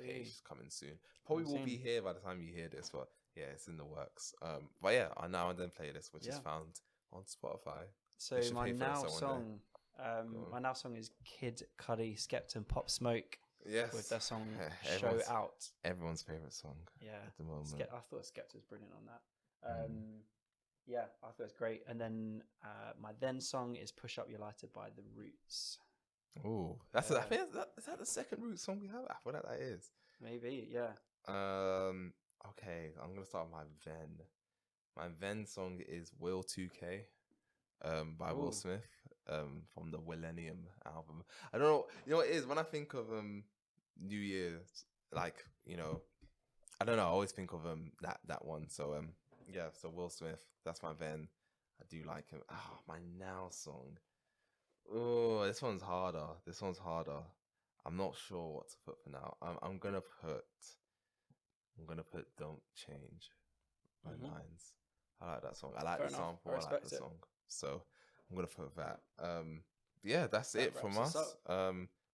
page coming soon. Probably will be here by the time you hear this, but it's in the works. But our Now and Then playlist, which is found on Spotify. So my now song is Kid Cudi, Skepta, and Pop Smoke. Yes, with their song "Show Out." Everyone's favorite song. Yeah, at the moment. I thought Skepta was brilliant on that. I thought it was great. And then my then song is "Push Up Your Lighter" by The Roots. Oh, that's I think is that the second Roots song we have? I feel like that is. Maybe, yeah. Okay, I'm gonna start with my then. My then song is "Will 2K," by Will Smith, from the Millennium album. I don't know. You know what it is when I think of New Year's, like I don't know. I always think of that one. So so Will Smith. That's my then. I do like him. My now song. Oh, this one's harder. I'm not sure what to put for now. I'm gonna put "Don't Change" by Nines. I like that song. I like the sample. I like the song. So I'm gonna put that. That's it from us.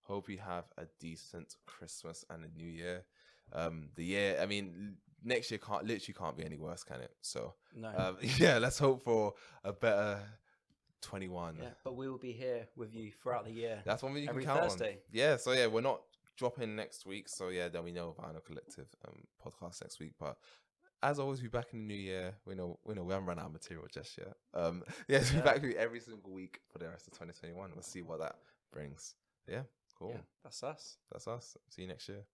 Hope you have a decent Christmas and a New Year. The year, I mean, next year can't be any worse, can it? So no. Let's hope for a better 21. Yeah, but we will be here with you throughout the year. That's one thing you every can count Thursday. On. Yeah, so we're not dropping next week. So then we know Vinyl Collective podcast next week. But as always, we'll be back in the new year. We know we haven't run out of material just yet. We'll be back with you every single week for the rest of 2021. We'll see what that brings. Yeah, cool. Yeah, that's us. See you next year.